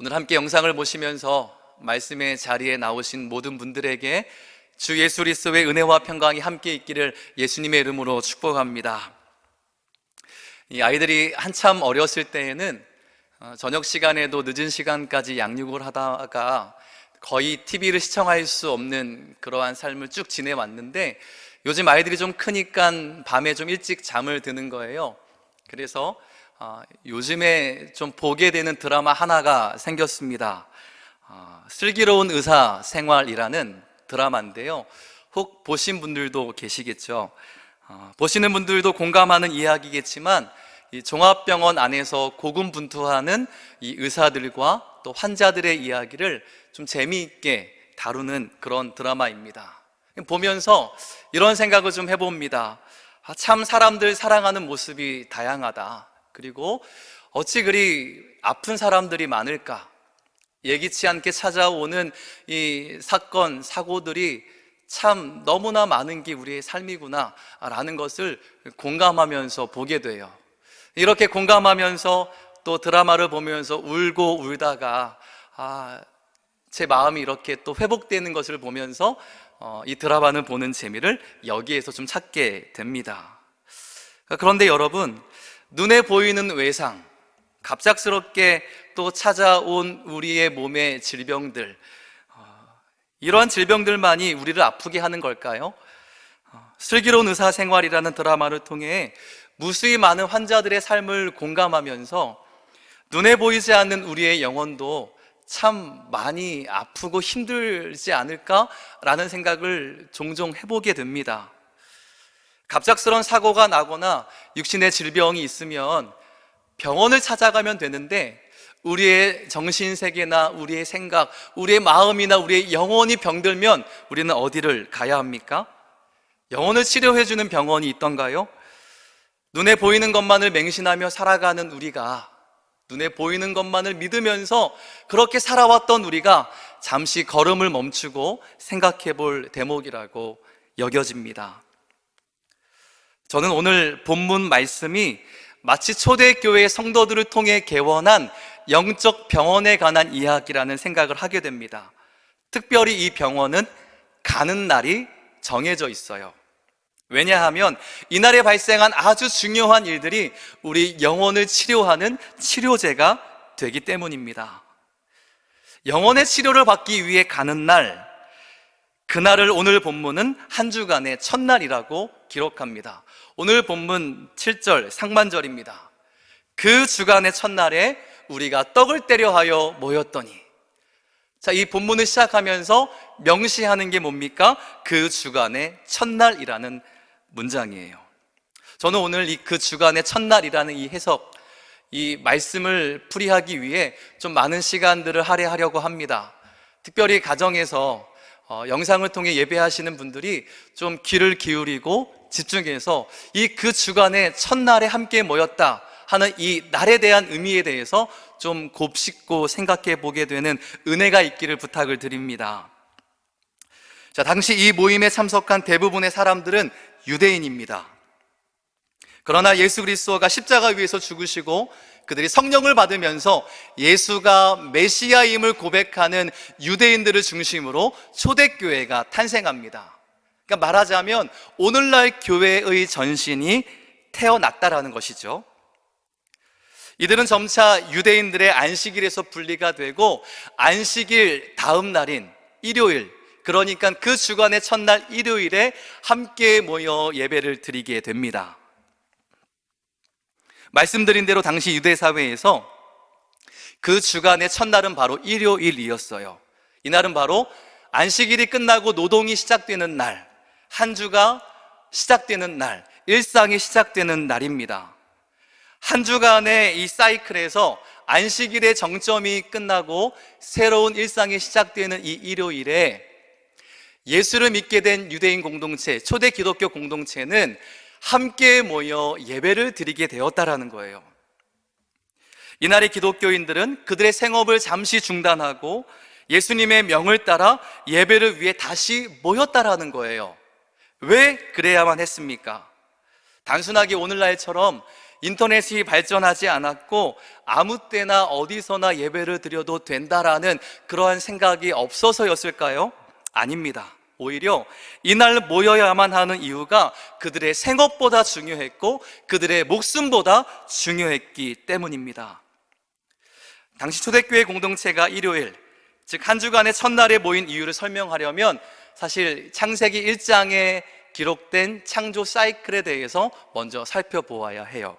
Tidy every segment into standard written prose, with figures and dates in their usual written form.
오늘 함께 영상을 보시면서 말씀의 자리에 나오신 모든 분들에게 주 예수 그리스도의 은혜와 평강이 함께 있기를 예수님의 이름으로 축복합니다. 이 아이들이 한참 어렸을 때에는 저녁 시간에도 늦은 시간까지 양육을 하다가 거의 TV를 시청할 수 없는 그러한 삶을 쭉 지내왔는데, 요즘 아이들이 좀 크니까 밤에 좀 일찍 잠을 드는 거예요. 그래서 요즘에 좀 보게 되는 드라마 하나가 생겼습니다. 슬기로운 의사 생활이라는 드라마인데요, 혹 보신 분들도 계시겠죠. 보시는 분들도 공감하는 이야기겠지만, 이 종합병원 안에서 고군분투하는 이 의사들과 또 환자들의 이야기를 좀 재미있게 다루는 그런 드라마입니다. 보면서 이런 생각을 좀 해봅니다. 참 사람들 사랑하는 모습이 다양하다. 그리고 어찌 그리 아픈 사람들이 많을까? 예기치 않게 찾아오는 이 사건, 사고들이 참 너무나 많은 게 우리의 삶이구나 라는 것을 공감하면서 보게 돼요. 이렇게 공감하면서 또 드라마를 보면서 울고 울다가 제 마음이 이렇게 또 회복되는 것을 보면서 이 드라마는 보는 재미를 여기에서 좀 찾게 됩니다. 그런데 여러분, 눈에 보이는 외상, 갑작스럽게 또 찾아온 우리의 몸의 질병들, 이러한 질병들만이 우리를 아프게 하는 걸까요? 슬기로운 의사생활이라는 드라마를 통해 무수히 많은 환자들의 삶을 공감하면서 눈에 보이지 않는 우리의 영혼도 참 많이 아프고 힘들지 않을까라는 생각을 종종 해보게 됩니다. 갑작스러운 사고가 나거나 육신의 질병이 있으면 병원을 찾아가면 되는데, 우리의 정신세계나 우리의 생각, 우리의 마음이나 우리의 영혼이 병들면 우리는 어디를 가야 합니까? 영혼을 치료해주는 병원이 있던가요? 눈에 보이는 것만을 맹신하며 살아가는 우리가, 눈에 보이는 것만을 믿으면서 그렇게 살아왔던 우리가 잠시 걸음을 멈추고 생각해 볼 대목이라고 여겨집니다. 저는 오늘 본문 말씀이 마치 초대교회 성도들을 통해 개원한 영적 병원에 관한 이야기라는 생각을 하게 됩니다. 특별히 이 병원은 가는 날이 정해져 있어요. 왜냐하면 이날에 발생한 아주 중요한 일들이 우리 영혼을 치료하는 치료제가 되기 때문입니다. 영혼의 치료를 받기 위해 가는 날, 그날을 오늘 본문은 한 주간의 첫날이라고 기록합니다. 오늘 본문 7절 상반절입니다. 그 주간의 첫날에 우리가 떡을 떼려 하여 모였더니. 자, 이 본문을 시작하면서 명시하는 게 뭡니까? 그 주간의 첫날이라는 문장이에요. 저는 오늘 그 주간의 첫날이라는 이 해석, 이 말씀을 풀이하기 위해 좀 많은 시간들을 할애하려고 합니다. 특별히 가정에서 영상을 통해 예배하시는 분들이 좀 귀를 기울이고 집중해서 이 그 주간의 첫날에 함께 모였다 하는 이 날에 대한 의미에 대해서 좀 곱씹고 생각해 보게 되는 은혜가 있기를 부탁을 드립니다. 자, 당시 이 모임에 참석한 대부분의 사람들은 유대인입니다. 그러나 예수 그리스도가 십자가 위에서 죽으시고 그들이 성령을 받으면서 예수가 메시아임을 고백하는 유대인들을 중심으로 초대교회가 탄생합니다. 그러니까 말하자면 오늘날 교회의 전신이 태어났다라는 것이죠. 이들은 점차 유대인들의 안식일에서 분리가 되고, 안식일 다음 날인 일요일, 그러니까 그 주간의 첫날 일요일에 함께 모여 예배를 드리게 됩니다. 말씀드린 대로 당시 유대 사회에서 그 주간의 첫날은 바로 일요일이었어요. 이날은 바로 안식일이 끝나고 노동이 시작되는 날, 한 주가 시작되는 날, 일상이 시작되는 날입니다. 한 주간의 이 사이클에서 안식일의 정점이 끝나고 새로운 일상이 시작되는 이 일요일에 예수를 믿게 된 유대인 공동체, 초대 기독교 공동체는 함께 모여 예배를 드리게 되었다라는 거예요. 이날의 기독교인들은 그들의 생업을 잠시 중단하고 예수님의 명을 따라 예배를 위해 다시 모였다라는 거예요. 왜 그래야만 했습니까? 단순하게 오늘날처럼 인터넷이 발전하지 않았고 아무 때나 어디서나 예배를 드려도 된다라는 그러한 생각이 없어서였을까요? 아닙니다. 오히려 이날 모여야만 하는 이유가 그들의 생업보다 중요했고 그들의 목숨보다 중요했기 때문입니다. 당시 초대교회 공동체가 일요일, 즉 한 주간의 첫날에 모인 이유를 설명하려면 사실 창세기 1장에 기록된 창조 사이클에 대해서 먼저 살펴보아야 해요.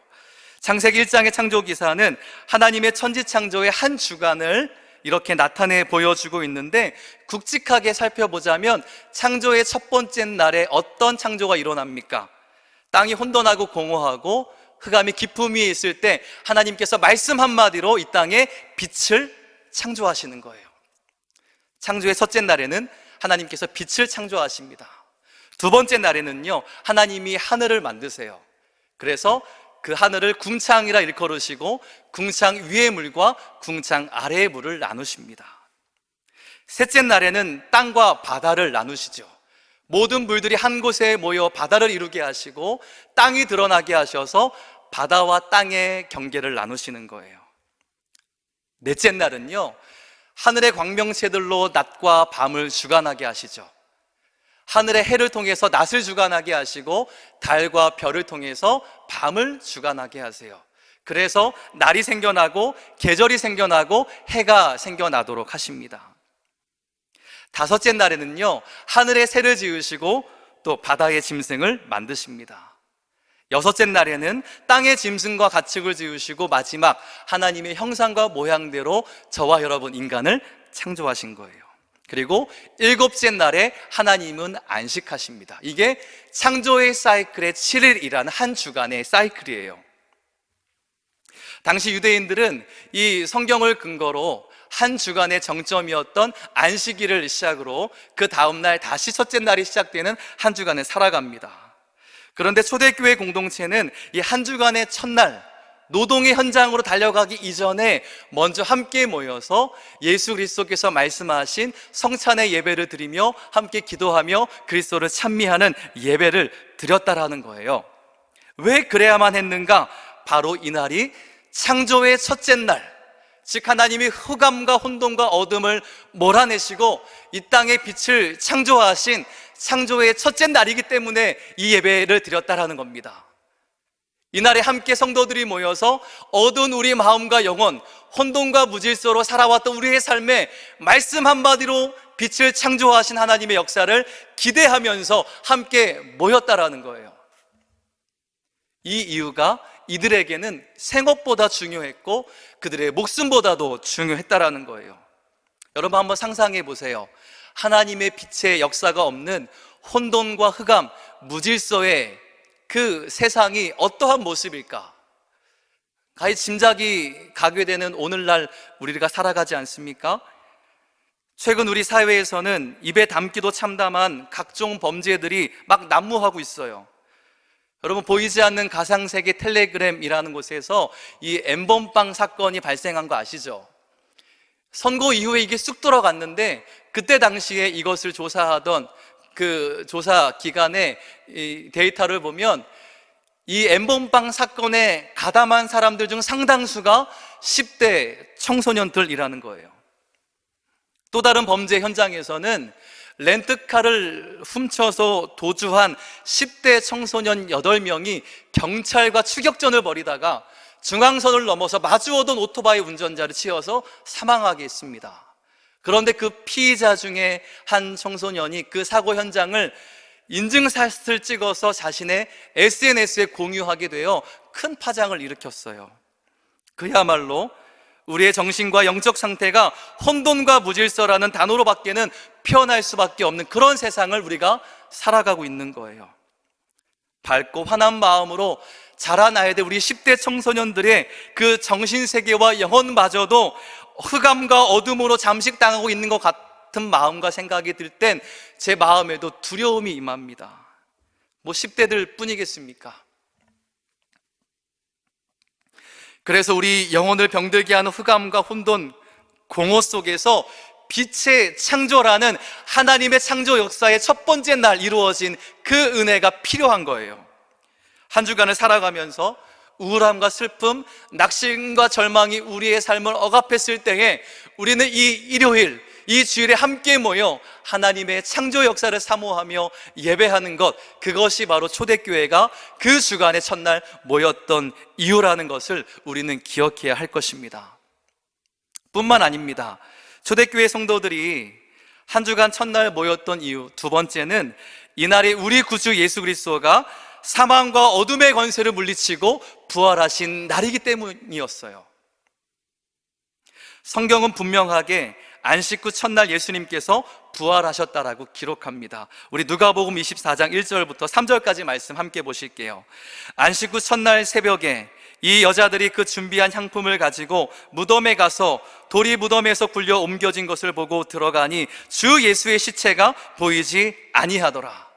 창세기 1장의 창조 기사는 하나님의 천지 창조의 한 주간을 이렇게 나타내 보여주고 있는데, 굵직하게 살펴보자면 창조의 첫 번째 날에 어떤 창조가 일어납니까? 땅이 혼돈하고 공허하고 흑암이 깊음 위에 있을 때 하나님께서 말씀 한마디로 이 땅에 빛을 창조하시는 거예요. 창조의 첫째 날에는 하나님께서 빛을 창조하십니다. 두 번째 날에는요, 하나님이 하늘을 만드세요. 그래서 그 하늘을 궁창이라 일컬으시고 궁창 위의 물과 궁창 아래의 물을 나누십니다. 셋째 날에는 땅과 바다를 나누시죠. 모든 물들이 한 곳에 모여 바다를 이루게 하시고 땅이 드러나게 하셔서 바다와 땅의 경계를 나누시는 거예요. 넷째 날은요, 하늘의 광명체들로 낮과 밤을 주관하게 하시죠. 하늘의 해를 통해서 낮을 주관하게 하시고 달과 별을 통해서 밤을 주관하게 하세요. 그래서 날이 생겨나고 계절이 생겨나고 해가 생겨나도록 하십니다. 다섯째 날에는요, 하늘의 새를 지으시고 또 바다의 짐승을 만드십니다. 여섯째 날에는 땅의 짐승과 가축을 지으시고 마지막 하나님의 형상과 모양대로 저와 여러분 인간을 창조하신 거예요. 그리고 일곱째 날에 하나님은 안식하십니다. 이게 창조의 사이클의 7일이라는 한 주간의 사이클이에요. 당시 유대인들은 이 성경을 근거로 한 주간의 정점이었던 안식일을 시작으로 그 다음날 다시 첫째 날이 시작되는 한 주간을 살아갑니다. 그런데 초대교회 공동체는 이 한 주간의 첫날 노동의 현장으로 달려가기 이전에 먼저 함께 모여서 예수 그리스도께서 말씀하신 성찬의 예배를 드리며 함께 기도하며 그리스도를 찬미하는 예배를 드렸다라는 거예요. 왜 그래야만 했는가? 바로 이날이 창조의 첫째 날, 즉 하나님이 흑암과 혼돈과 어둠을 몰아내시고 이 땅의 빛을 창조하신 창조의 첫째 날이기 때문에 이 예배를 드렸다라는 겁니다. 이날에 함께 성도들이 모여서 어두운 우리 마음과 영혼, 혼돈과 무질서로 살아왔던 우리의 삶에 말씀 한마디로 빛을 창조하신 하나님의 역사를 기대하면서 함께 모였다라는 거예요. 이 이유가 이들에게는 생업보다 중요했고 그들의 목숨보다도 중요했다라는 거예요. 여러분 한번 상상해 보세요. 하나님의 빛의 역사가 없는 혼돈과 흑암, 무질서의 그 세상이 어떠한 모습일까? 가히 짐작이 가게 되는 오늘날 우리가 살아가지 않습니까? 최근 우리 사회에서는 입에 담기도 참담한 각종 범죄들이 막 난무하고 있어요. 여러분 보이지 않는 가상세계 텔레그램이라는 곳에서 이 엠번방 사건이 발생한 거 아시죠? 선거 이후에 이게 쑥 들어갔는데 그때 당시에 이것을 조사하던 그 조사 기관의 이 데이터를 보면 이 엠번방 사건에 가담한 사람들 중 상당수가 10대 청소년들이라는 거예요. 또 다른 범죄 현장에서는 렌트카를 훔쳐서 도주한 10대 청소년 8명이 경찰과 추격전을 벌이다가 중앙선을 넘어서 마주오던 오토바이 운전자를 치어서 사망하게 했습니다. 그런데 그 피의자 중에 한 청소년이 그 사고 현장을 인증샷을 찍어서 자신의 SNS에 공유하게 되어 큰 파장을 일으켰어요. 그야말로 우리의 정신과 영적 상태가 혼돈과 무질서라는 단어로밖에는 표현할 수밖에 없는 그런 세상을 우리가 살아가고 있는 거예요. 밝고 환한 마음으로 자라나야 될 우리 10대 청소년들의 그 정신세계와 영혼마저도 흑암과 어둠으로 잠식당하고 있는 것 같은 마음과 생각이 들 땐 제 마음에도 두려움이 임합니다. 뭐 10대들 뿐이겠습니까? 그래서 우리 영혼을 병들게 하는 흑암과 혼돈, 공허 속에서 빛의 창조라는 하나님의 창조 역사의 첫 번째 날 이루어진 그 은혜가 필요한 거예요. 한 주간을 살아가면서 우울함과 슬픔, 낙심과 절망이 우리의 삶을 억압했을 때에 우리는 이 일요일, 이 주일에 함께 모여 하나님의 창조 역사를 사모하며 예배하는 것, 그것이 바로 초대교회가 그 주간의 첫날 모였던 이유라는 것을 우리는 기억해야 할 것입니다. 뿐만 아닙니다. 초대교회 성도들이 한 주간 첫날 모였던 이유, 두 번째는 이날이 우리 구주 예수 그리스도가 사망과 어둠의 권세를 물리치고 부활하신 날이기 때문이었어요. 성경은 분명하게 안식 후 첫날 예수님께서 부활하셨다라고 기록합니다. 우리 누가복음 24장 1절부터 3절까지 말씀 함께 보실게요. 안식 후 첫날 새벽에 이 여자들이 그 준비한 향품을 가지고 무덤에 가서 돌이 무덤에서 굴려 옮겨진 것을 보고 들어가니 주 예수의 시체가 보이지 아니하더라.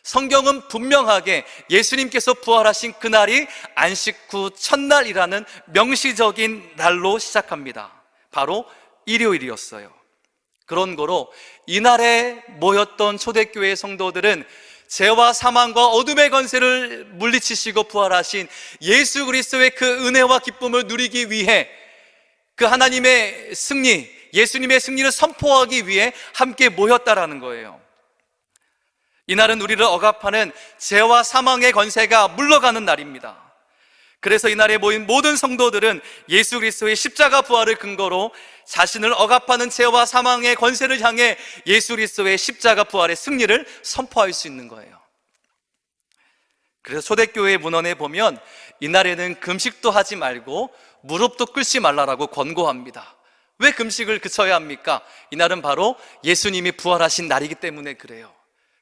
성경은 분명하게 예수님께서 부활하신 그날이 안식 후 첫날이라는 명시적인 날로 시작합니다. 바로 일요일이었어요. 그런 거로 이날에 모였던 초대교회 성도들은 죄와 사망과 어둠의 권세를 물리치시고 부활하신 예수 그리스도의 그 은혜와 기쁨을 누리기 위해 그 하나님의 승리, 예수님의 승리를 선포하기 위해 함께 모였다라는 거예요. 이날은 우리를 억압하는 죄와 사망의 권세가 물러가는 날입니다. 그래서 이날에 모인 모든 성도들은 예수 그리스도의 십자가 부활을 근거로 자신을 억압하는 죄와 사망의 권세를 향해 예수 그리스도의 십자가 부활의 승리를 선포할 수 있는 거예요. 그래서 초대교회 문헌에 보면 이날에는 금식도 하지 말고 무릎도 꿇지 말라라고 권고합니다. 왜 금식을 그쳐야 합니까? 이날은 바로 예수님이 부활하신 날이기 때문에 그래요.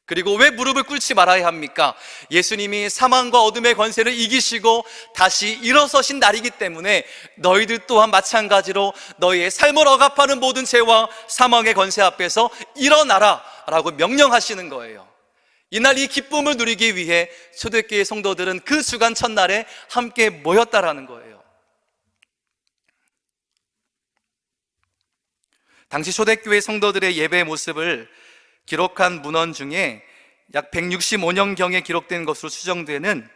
그리고 왜 무릎을 꿇지 말아야 합니까? 예수님이 사망과 어둠의 권세를 이기시고 다시 일어서신 날이기 때문에 너희들 또한 마찬가지로 너희의 삶을 억압하는 모든 죄와 사망의 권세 앞에서 일어나라 라고 명령하시는 거예요. 이날 이 기쁨을 누리기 위해 초대교회 성도들은 그 주간 첫날에 함께 모였다라는 거예요. 당시 초대교회 성도들의 예배 모습을 기록한 문헌 중에 약 165년경에 기록된 것으로 추정되는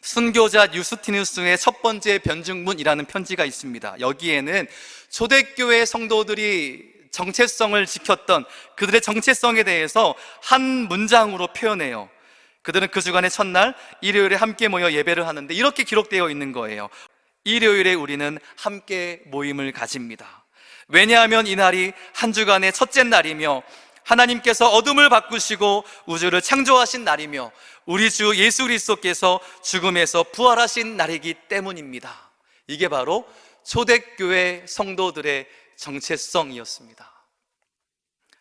순교자 유스티누스의 첫 번째 변증문이라는 편지가 있습니다. 여기에는 초대교회 성도들이 정체성을 지켰던 그들의 정체성에 대해서 한 문장으로 표현해요. 그들은 그 주간의 첫날 일요일에 함께 모여 예배를 하는데 이렇게 기록되어 있는 거예요. 일요일에 우리는 함께 모임을 가집니다. 왜냐하면 이날이 한 주간의 첫째 날이며 하나님께서 어둠을 바꾸시고 우주를 창조하신 날이며 우리 주 예수 그리스도께서 죽음에서 부활하신 날이기 때문입니다. 이게 바로 초대교회 성도들의 정체성이었습니다.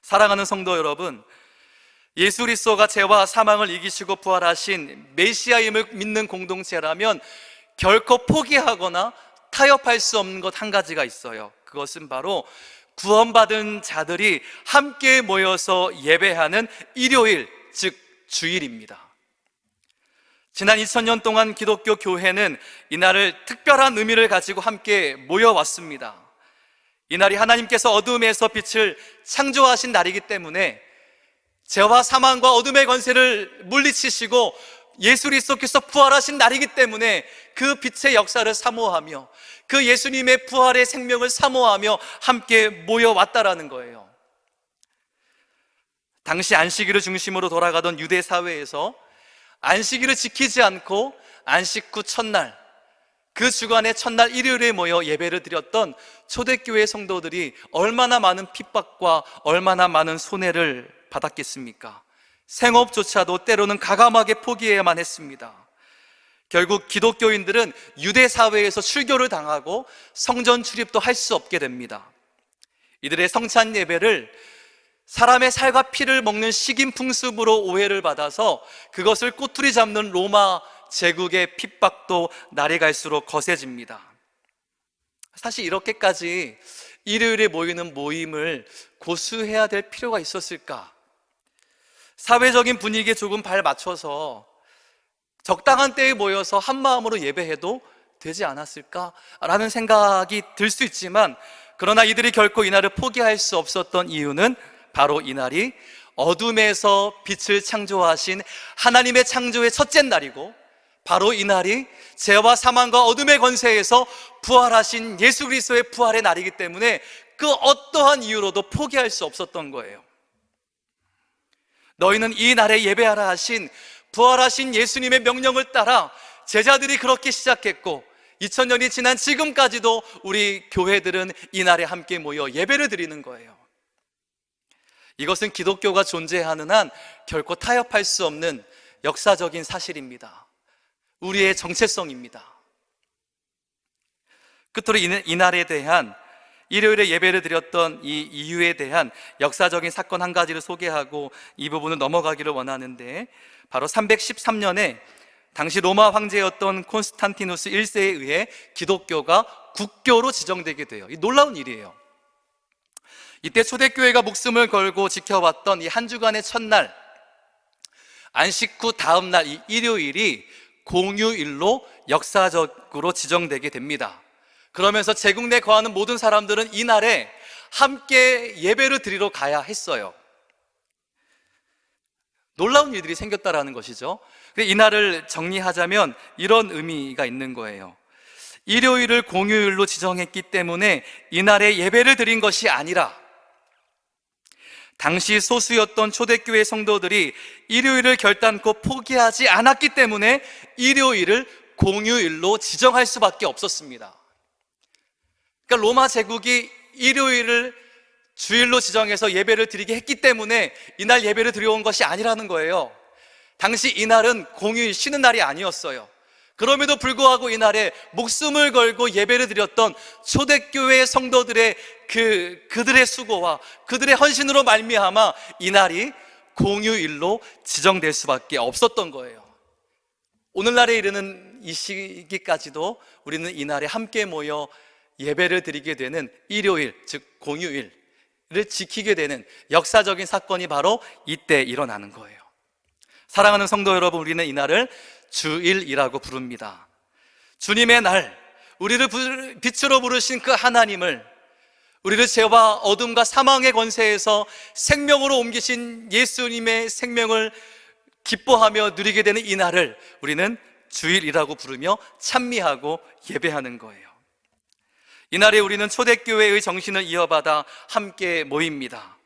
사랑하는 성도 여러분, 예수 그리스도가 죄와 사망을 이기시고 부활하신 메시아임을 믿는 공동체라면 결코 포기하거나 타협할 수 없는 것 한 가지가 있어요. 그것은 바로 구원받은 자들이 함께 모여서 예배하는 일요일, 즉 주일입니다. 지난 2000년 동안 기독교 교회는 이날을 특별한 의미를 가지고 함께 모여왔습니다. 이날이 하나님께서 어둠에서 빛을 창조하신 날이기 때문에 죄와 사망과 어둠의 권세를 물리치시고 예수 그리스도께서 부활하신 날이기 때문에 그 빛의 역사를 사모하며 그 예수님의 부활의 생명을 사모하며 함께 모여왔다라는 거예요. 당시 안식일을 중심으로 돌아가던 유대 사회에서 안식일을 지키지 않고 안식 후 첫날, 그 주간의 첫날 일요일에 모여 예배를 드렸던 초대교회 성도들이 얼마나 많은 핍박과 얼마나 많은 손해를 받았겠습니까? 생업조차도 때로는 가감하게 포기해야만 했습니다. 결국 기독교인들은 유대 사회에서 출교를 당하고 성전 출입도 할 수 없게 됩니다. 이들의 성찬 예배를 사람의 살과 피를 먹는 식인풍습으로 오해를 받아서 그것을 꼬투리 잡는 로마 제국의 핍박도 날이 갈수록 거세집니다. 사실 이렇게까지 일요일에 모이는 모임을 고수해야 될 필요가 있었을까? 사회적인 분위기에 조금 발 맞춰서 적당한 때에 모여서 한 마음으로 예배해도 되지 않았을까라는 생각이 들 수 있지만, 그러나 이들이 결코 이날을 포기할 수 없었던 이유는 바로 이날이 어둠에서 빛을 창조하신 하나님의 창조의 첫째 날이고 바로 이 날이 죄와 사망과 어둠의 권세에서 부활하신 예수 그리스도의 부활의 날이기 때문에 그 어떠한 이유로도 포기할 수 없었던 거예요. 너희는 이 날에 예배하라 하신 부활하신 예수님의 명령을 따라 제자들이 그렇게 시작했고 2000년이 지난 지금까지도 우리 교회들은 이 날에 함께 모여 예배를 드리는 거예요. 이것은 기독교가 존재하는 한 결코 타협할 수 없는 역사적인 사실입니다. 우리의 정체성입니다. 끝으로 이 날에 대한 일요일에 예배를 드렸던 이 이유에 대한 역사적인 사건 한 가지를 소개하고 이 부분을 넘어가기를 원하는데, 바로 313년에 당시 로마 황제였던 콘스탄티누스 1세에 의해 기독교가 국교로 지정되게 돼요. 이 놀라운 일이에요. 이때 초대교회가 목숨을 걸고 지켜왔던 이 한 주간의 첫날, 안식 후 다음 날 이 일요일이 공휴일로 역사적으로 지정되게 됩니다. 그러면서 제국 내 거하는 모든 사람들은 이 날에 함께 예배를 드리러 가야 했어요. 놀라운 일들이 생겼다라는 것이죠. 이 날을 정리하자면 이런 의미가 있는 거예요. 일요일을 공휴일로 지정했기 때문에 이 날에 예배를 드린 것이 아니라 당시 소수였던 초대교회 성도들이 일요일을 결단코 포기하지 않았기 때문에 일요일을 공휴일로 지정할 수밖에 없었습니다. 그러니까 로마 제국이 일요일을 주일로 지정해서 예배를 드리게 했기 때문에 이날 예배를 드려온 것이 아니라는 거예요. 당시 이날은 공휴일, 쉬는 날이 아니었어요. 그럼에도 불구하고 이날에 목숨을 걸고 예배를 드렸던 초대교회 성도들의 그들의 수고와 그들의 헌신으로 말미암아 이날이 공휴일로 지정될 수밖에 없었던 거예요. 오늘날에 이르는 이 시기까지도 우리는 이날에 함께 모여 예배를 드리게 되는 일요일, 즉 공휴일을 지키게 되는 역사적인 사건이 바로 이때 일어나는 거예요. 사랑하는 성도 여러분, 우리는 이날을 주일이라고 부릅니다. 주님의 날, 우리를 빛으로 부르신 그 하나님을, 우리를 죄와 어둠과 사망의 권세에서 생명으로 옮기신 예수님의 생명을 기뻐하며 누리게 되는 이 날을 우리는 주일이라고 부르며 찬미하고 예배하는 거예요. 이날에 우리는 초대교회의 정신을 이어받아 함께 모입니다.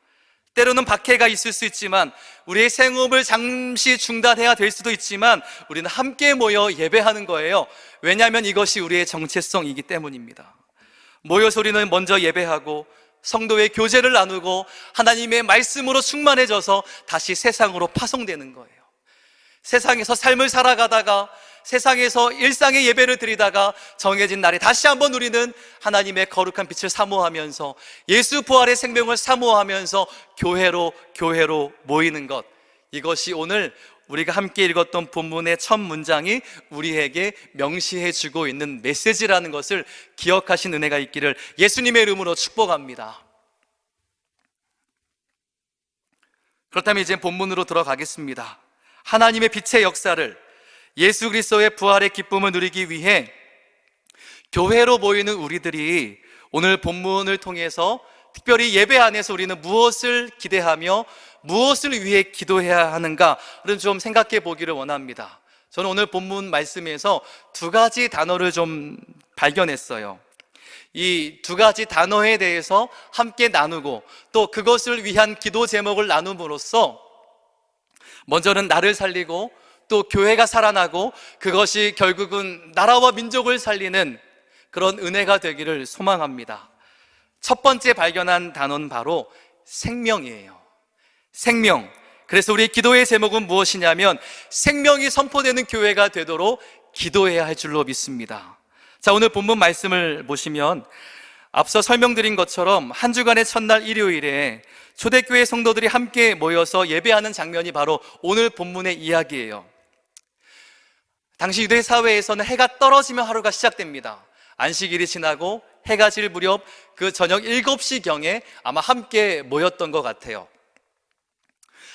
때로는 박해가 있을 수 있지만, 우리의 생업을 잠시 중단해야 될 수도 있지만 우리는 함께 모여 예배하는 거예요. 왜냐하면 이것이 우리의 정체성이기 때문입니다. 모여서 우리는 먼저 예배하고 성도의 교제를 나누고 하나님의 말씀으로 충만해져서 다시 세상으로 파송되는 거예요. 세상에서 삶을 살아가다가 세상에서 일상의 예배를 드리다가 정해진 날에 다시 한번 우리는 하나님의 거룩한 빛을 사모하면서 예수 부활의 생명을 사모하면서 교회로 모이는 것, 이것이 오늘 우리가 함께 읽었던 본문의 첫 문장이 우리에게 명시해 주고 있는 메시지라는 것을 기억하신 은혜가 있기를 예수님의 이름으로 축복합니다. 그렇다면 이제 본문으로 들어가겠습니다. 하나님의 빛의 역사를, 예수 그리스도의 부활의 기쁨을 누리기 위해 교회로 모이는 우리들이 오늘 본문을 통해서 특별히 예배 안에서 우리는 무엇을 기대하며 무엇을 위해 기도해야 하는가를 좀 생각해 보기를 원합니다. 저는 오늘 본문 말씀에서 두 가지 단어를 좀 발견했어요. 이 두 가지 단어에 대해서 함께 나누고 또 그것을 위한 기도 제목을 나눔으로써 먼저는 나를 살리고 또 교회가 살아나고 그것이 결국은 나라와 민족을 살리는 그런 은혜가 되기를 소망합니다. 첫 번째 발견한 단어는 바로 생명이에요. 생명. 그래서 우리 기도의 제목은 무엇이냐면 생명이 선포되는 교회가 되도록 기도해야 할 줄로 믿습니다. 자, 오늘 본문 말씀을 보시면 앞서 설명드린 것처럼 한 주간의 첫날 일요일에 초대교회 성도들이 함께 모여서 예배하는 장면이 바로 오늘 본문의 이야기예요. 당시 유대 사회에서는 해가 떨어지면 하루가 시작됩니다. 안식일이 지나고 해가 질 무렵 그 저녁 7시경에 아마 함께 모였던 것 같아요.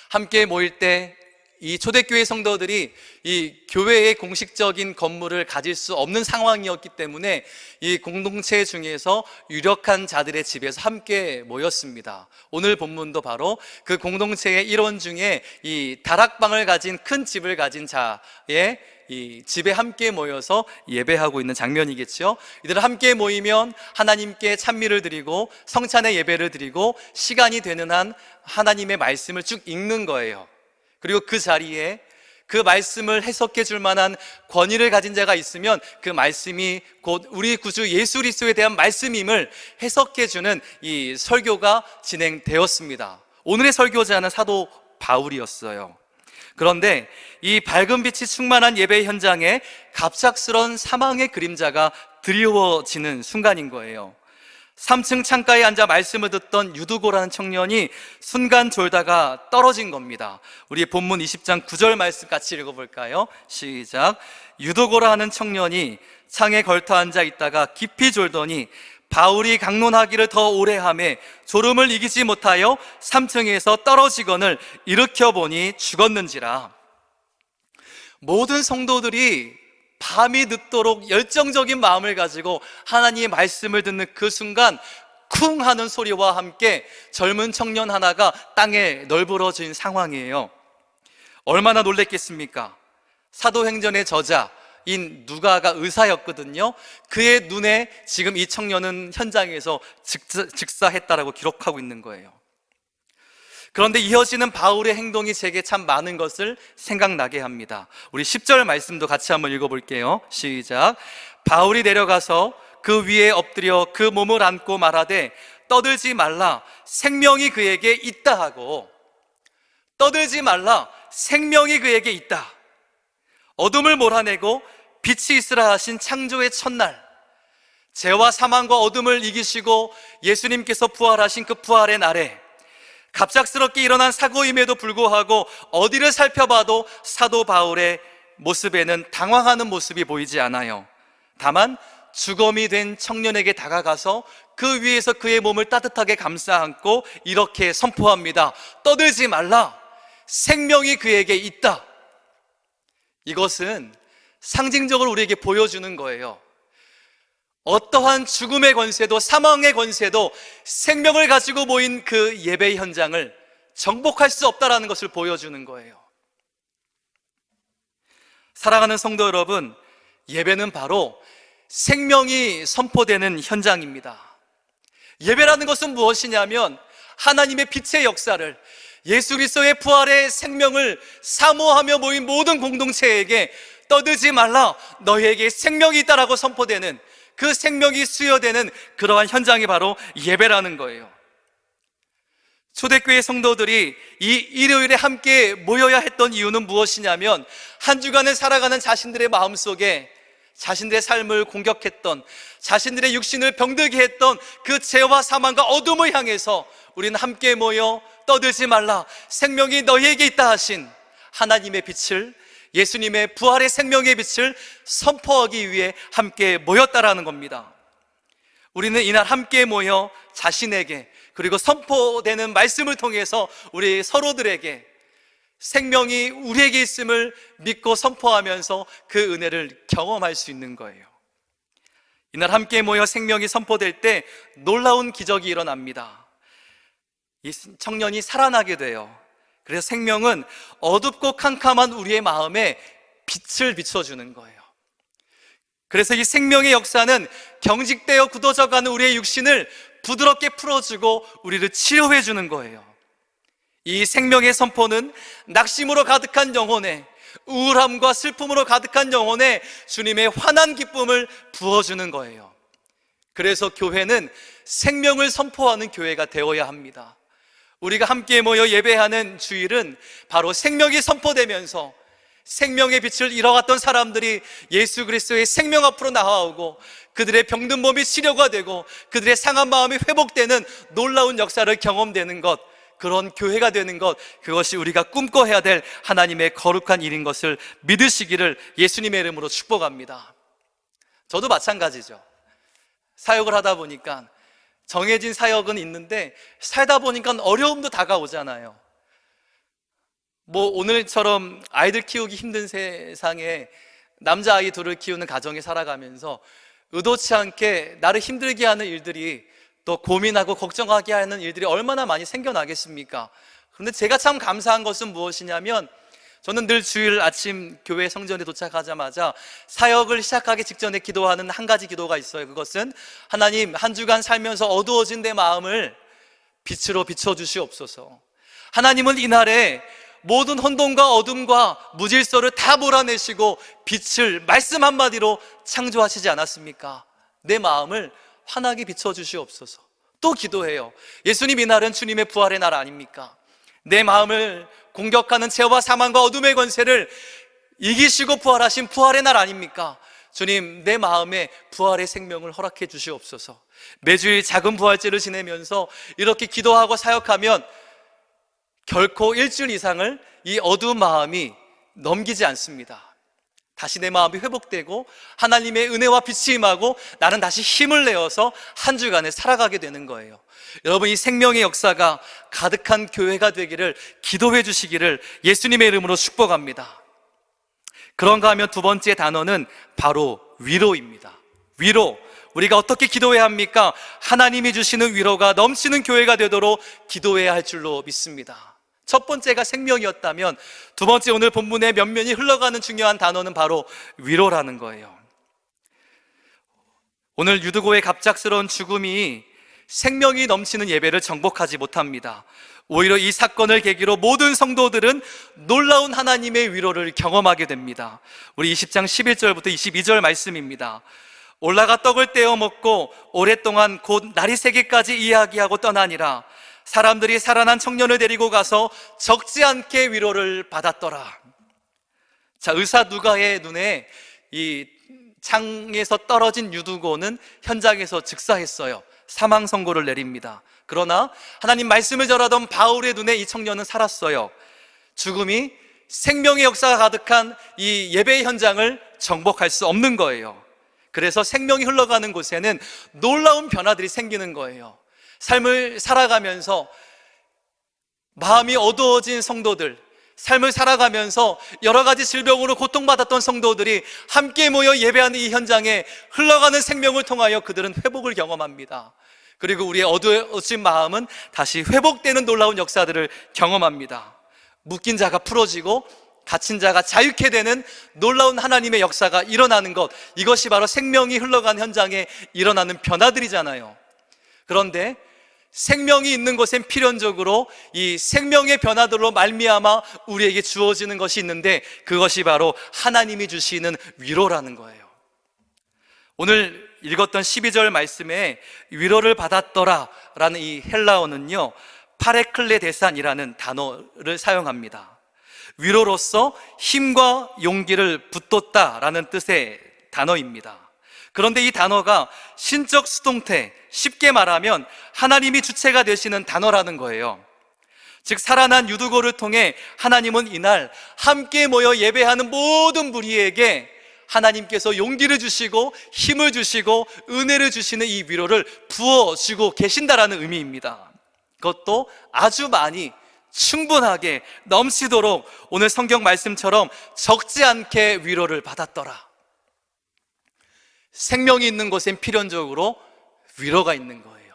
함께 모일 때 이 초대교회 성도들이 이 교회의 공식적인 건물을 가질 수 없는 상황이었기 때문에 이 공동체 중에서 유력한 자들의 집에서 함께 모였습니다. 오늘 본문도 바로 그 공동체의 일원 중에 이 다락방을 가진 큰 집을 가진 자의 이 집에 함께 모여서 예배하고 있는 장면이겠죠. 이들은 함께 모이면 하나님께 찬미를 드리고 성찬의 예배를 드리고 시간이 되는 한 하나님의 말씀을 쭉 읽는 거예요. 그리고 그 자리에 그 말씀을 해석해 줄 만한 권위를 가진 자가 있으면 그 말씀이 곧 우리 구주 예수 그리스도에 대한 말씀임을 해석해 주는 이 설교가 진행되었습니다. 오늘의 설교자는 사도 바울이었어요. 그런데 이 밝은 빛이 충만한 예배 현장에 갑작스런 사망의 그림자가 드리워지는 순간인 거예요. 3층 창가에 앉아 말씀을 듣던 유두고라는 청년이 순간 졸다가 떨어진 겁니다. 우리 본문 20장 9절 말씀 같이 읽어볼까요? 시작. 유두고라 하는 청년이 창에 걸터 앉아 있다가 깊이 졸더니 바울이 강론하기를 더 오래 하매 졸음을 이기지 못하여 3층에서 떨어지거늘 일으켜 보니 죽었는지라. 모든 성도들이 밤이 늦도록 열정적인 마음을 가지고 하나님의 말씀을 듣는 그 순간 쿵 하는 소리와 함께 젊은 청년 하나가 땅에 널브러진 상황이에요. 얼마나 놀랬겠습니까? 사도행전의 저자인 누가가 의사였거든요. 그의 눈에 지금 이 청년은 현장에서 즉사했다라고 기록하고 있는 거예요. 그런데 이어지는 바울의 행동이 제게 참 많은 것을 생각나게 합니다. 우리 10절 말씀도 같이 한번 읽어볼게요. 시작. 바울이 내려가서 그 위에 엎드려 그 몸을 안고 말하되 떠들지 말라, 생명이 그에게 있다 하고, 떠들지 말라, 생명이 그에게 있다. 어둠을 몰아내고 빛이 있으라 하신 창조의 첫날, 죄와 사망과 어둠을 이기시고 예수님께서 부활하신 그 부활의 날에 갑작스럽게 일어난 사고임에도 불구하고 어디를 살펴봐도 사도 바울의 모습에는 당황하는 모습이 보이지 않아요. 다만 주검이 된 청년에게 다가가서 그 위에서 그의 몸을 따뜻하게 감싸 안고 이렇게 선포합니다. 떠들지 말라, 생명이 그에게 있다. 이것은 상징적으로 우리에게 보여주는 거예요. 어떠한 죽음의 권세도 사망의 권세도 생명을 가지고 모인 그 예배 현장을 정복할 수 없다는 것을 보여주는 거예요. 사랑하는 성도 여러분, 예배는 바로 생명이 선포되는 현장입니다. 예배라는 것은 무엇이냐면 하나님의 빛의 역사를, 예수 그리스도의 부활의 생명을 사모하며 모인 모든 공동체에게 떠들지 말라, 너희에게 생명이 있다라고 선포되는, 그 생명이 수여되는 그러한 현장이 바로 예배라는 거예요. 초대교회 성도들이 이 일요일에 함께 모여야 했던 이유는 무엇이냐면 한 주간을 살아가는 자신들의 마음속에 자신들의 삶을 공격했던, 자신들의 육신을 병들게 했던 그 죄와 사망과 어둠을 향해서 우리는 함께 모여 떠들지 말라, 생명이 너희에게 있다 하신 하나님의 빛을, 예수님의 부활의 생명의 빛을 선포하기 위해 함께 모였다라는 겁니다. 우리는 이날 함께 모여 자신에게, 그리고 선포되는 말씀을 통해서 우리 서로들에게 생명이 우리에게 있음을 믿고 선포하면서 그 은혜를 경험할 수 있는 거예요. 이날 함께 모여 생명이 선포될 때 놀라운 기적이 일어납니다. 이 청년이 살아나게 돼요. 그래서 생명은 어둡고 캄캄한 우리의 마음에 빛을 비춰주는 거예요. 그래서 이 생명의 역사는 경직되어 굳어져가는 우리의 육신을 부드럽게 풀어주고 우리를 치료해 주는 거예요. 이 생명의 선포는 낙심으로 가득한 영혼에, 우울함과 슬픔으로 가득한 영혼에 주님의 환한 기쁨을 부어주는 거예요. 그래서 교회는 생명을 선포하는 교회가 되어야 합니다. 우리가 함께 모여 예배하는 주일은 바로 생명이 선포되면서 생명의 빛을 잃어갔던 사람들이 예수 그리스도의 생명 앞으로 나아오고 그들의 병든 몸이 치료가 되고 그들의 상한 마음이 회복되는 놀라운 역사를 경험되는 것, 그런 교회가 되는 것, 그것이 우리가 꿈꿔야 될 하나님의 거룩한 일인 것을 믿으시기를 예수님의 이름으로 축복합니다. 저도 마찬가지죠. 사역을 하다 보니까 정해진 사역은 있는데 살다 보니까 어려움도 다가오잖아요. 오늘처럼 아이들 키우기 힘든 세상에 남자아이 둘을 키우는 가정에 살아가면서 의도치 않게 나를 힘들게 하는 일들이, 또 고민하고 걱정하게 하는 일들이 얼마나 많이 생겨나겠습니까? 그런데 제가 참 감사한 것은 무엇이냐면, 저는 늘 주일 아침 교회 성전에 도착하자마자 사역을 시작하기 직전에 기도하는 한 가지 기도가 있어요. 그것은 하나님, 한 주간 살면서 어두워진 내 마음을 빛으로 비춰주시옵소서. 하나님은 이날에 모든 혼돈과 어둠과 무질서를 다 몰아내시고 빛을 말씀 한마디로 창조하시지 않았습니까? 내 마음을 환하게 비춰주시옵소서. 또 기도해요. 예수님, 이날은 주님의 부활의 날 아닙니까? 내 마음을 공격하는 죄와 사망과 어둠의 권세를 이기시고 부활하신 부활의 날 아닙니까? 주님, 내 마음에 부활의 생명을 허락해 주시옵소서. 매주일 작은 부활제를 지내면서 이렇게 기도하고 사역하면 결코 일주일 이상을 이 어두운 마음이 넘기지 않습니다. 다시 내 마음이 회복되고 하나님의 은혜와 빛이 임하고 나는 다시 힘을 내어서 한 주간을 살아가게 되는 거예요. 여러분, 이 생명의 역사가 가득한 교회가 되기를 기도해 주시기를 예수님의 이름으로 축복합니다. 그런가 하면 두 번째 단어는 바로 위로입니다. 위로. 우리가 어떻게 기도해야 합니까? 하나님이 주시는 위로가 넘치는 교회가 되도록 기도해야 할 줄로 믿습니다. 첫 번째가 생명이었다면, 두 번째 오늘 본문의 면면이 흘러가는 중요한 단어는 바로 위로라는 거예요. 오늘 유드고의 갑작스러운 죽음이 생명이 넘치는 예배를 정복하지 못합니다. 오히려 이 사건을 계기로 모든 성도들은 놀라운 하나님의 위로를 경험하게 됩니다. 우리 20장 11절부터 22절 말씀입니다. 올라가 떡을 떼어 먹고 오랫동안 곧 날이 새기까지 이야기하고 떠나니라. 사람들이 살아난 청년을 데리고 가서 적지 않게 위로를 받았더라. 자, 의사 누가의 눈에 이 창에서 떨어진 유두고는 현장에서 즉사했어요. 사망 선고를 내립니다. 그러나 하나님 말씀을 전하던 바울의 눈에 이 청년은 살았어요. 죽음이 생명의 역사가 가득한 이 예배의 현장을 정복할 수 없는 거예요. 그래서 생명이 흘러가는 곳에는 놀라운 변화들이 생기는 거예요. 삶을 살아가면서 마음이 어두워진 성도들, 삶을 살아가면서 여러 가지 질병으로 고통받았던 성도들이 함께 모여 예배하는 이 현장에 흘러가는 생명을 통하여 그들은 회복을 경험합니다. 그리고 우리의 어두워진 마음은 다시 회복되는 놀라운 역사들을 경험합니다. 묶인 자가 풀어지고 갇힌 자가 자유케 되는 놀라운 하나님의 역사가 일어나는 것, 이것이 바로 생명이 흘러간 현장에 일어나는 변화들이잖아요. 그런데 생명이 있는 곳엔 필연적으로 이 생명의 변화들로 말미암아 우리에게 주어지는 것이 있는데, 그것이 바로 하나님이 주시는 위로라는 거예요. 오늘 읽었던 12절 말씀에 위로를 받았더라 라는 이 헬라어는요, 파레클레데산이라는 단어를 사용합니다. 위로로서 힘과 용기를 붙뒀다라는 뜻의 단어입니다. 그런데 이 단어가 신적 수동태, 쉽게 말하면 하나님이 주체가 되시는 단어라는 거예요. 즉, 살아난 유두고를 통해 하나님은 이날 함께 모여 예배하는 모든 무리에게 하나님께서 용기를 주시고 힘을 주시고 은혜를 주시는 이 위로를 부어주고 계신다라는 의미입니다. 그것도 아주 많이, 충분하게, 넘치도록 오늘 성경 말씀처럼 적지 않게 위로를 받았더라. 생명이 있는 곳엔 필연적으로 위로가 있는 거예요.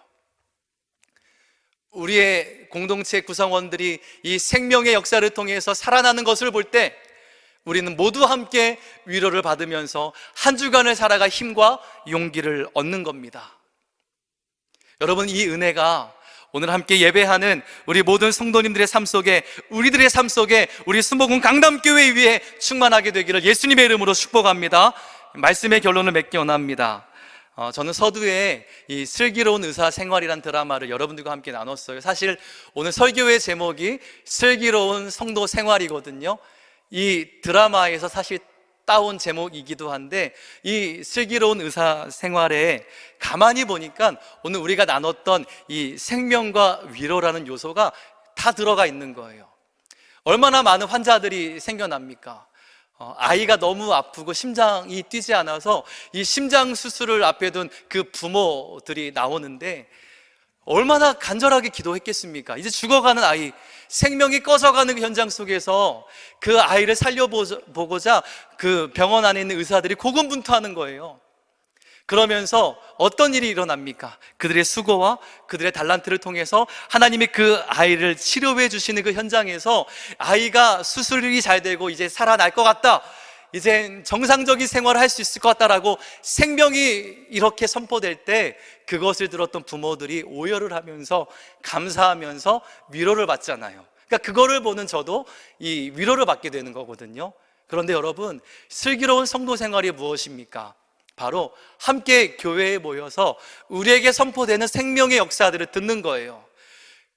우리의 공동체 구성원들이 이 생명의 역사를 통해서 살아나는 것을 볼 때 우리는 모두 함께 위로를 받으면서 한 주간을 살아갈 힘과 용기를 얻는 겁니다. 여러분, 이 은혜가 오늘 함께 예배하는 우리 모든 성도님들의 삶 속에, 우리들의 삶 속에, 우리 순복음 강남교회 위에 충만하게 되기를 예수님의 이름으로 축복합니다. 말씀의 결론을 맺기 원합니다. 저는 서두에 이 슬기로운 의사 생활이란 드라마를 여러분들과 함께 나눴어요. 사실 오늘 설교의 제목이 슬기로운 성도 생활이거든요. 이 드라마에서 사실 따온 제목이기도 한데, 이 슬기로운 의사 생활에 가만히 보니까 오늘 우리가 나눴던 이 생명과 위로라는 요소가 다 들어가 있는 거예요. 얼마나 많은 환자들이 생겨납니까? 아이가 너무 아프고 심장이 뛰지 않아서 이 심장 수술을 앞에 둔 그 부모들이 나오는데, 얼마나 간절하게 기도했겠습니까? 이제 죽어가는 아이, 생명이 꺼져가는 그 현장 속에서 그 아이를 살려보고자 그 병원 안에 있는 의사들이 고군분투하는 거예요. 그러면서 어떤 일이 일어납니까? 그들의 수고와 그들의 달란트를 통해서 하나님이 그 아이를 치료해 주시는 그 현장에서 아이가 수술이 잘 되고 이제 살아날 것 같다, 이제 정상적인 생활을 할 수 있을 것 같다라고 생명이 이렇게 선포될 때 그것을 들었던 부모들이 오열을 하면서 감사하면서 위로를 받잖아요. 그러니까 그거를 보는 저도 이 위로를 받게 되는 거거든요. 그런데 여러분, 슬기로운 성도 생활이 무엇입니까? 바로 함께 교회에 모여서 우리에게 선포되는 생명의 역사들을 듣는 거예요.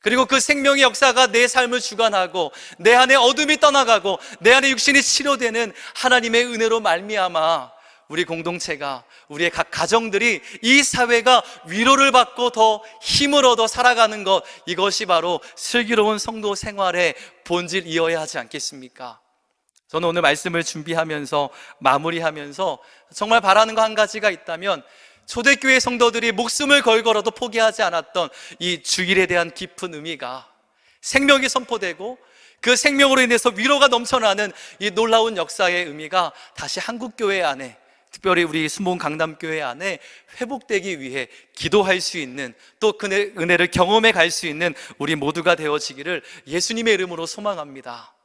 그리고 그 생명의 역사가 내 삶을 주관하고 내 안에 어둠이 떠나가고 내 안에 육신이 치료되는 하나님의 은혜로 말미암아 우리 공동체가, 우리의 각 가정들이, 이 사회가 위로를 받고 더 힘을 얻어 살아가는 것, 이것이 바로 슬기로운 성도 생활의 본질이어야 하지 않겠습니까? 저는 오늘 말씀을 준비하면서 마무리하면서 정말 바라는 거 한 가지가 있다면, 초대교회 성도들이 목숨을 걸고라도 포기하지 않았던 이 주일에 대한 깊은 의미가 생명이 선포되고 그 생명으로 인해서 위로가 넘쳐나는 이 놀라운 역사의 의미가 다시 한국교회 안에, 특별히 우리 순복음 강남교회 안에 회복되기 위해 기도할 수 있는, 또 그 은혜를 경험해 갈 수 있는 우리 모두가 되어지기를 예수님의 이름으로 소망합니다.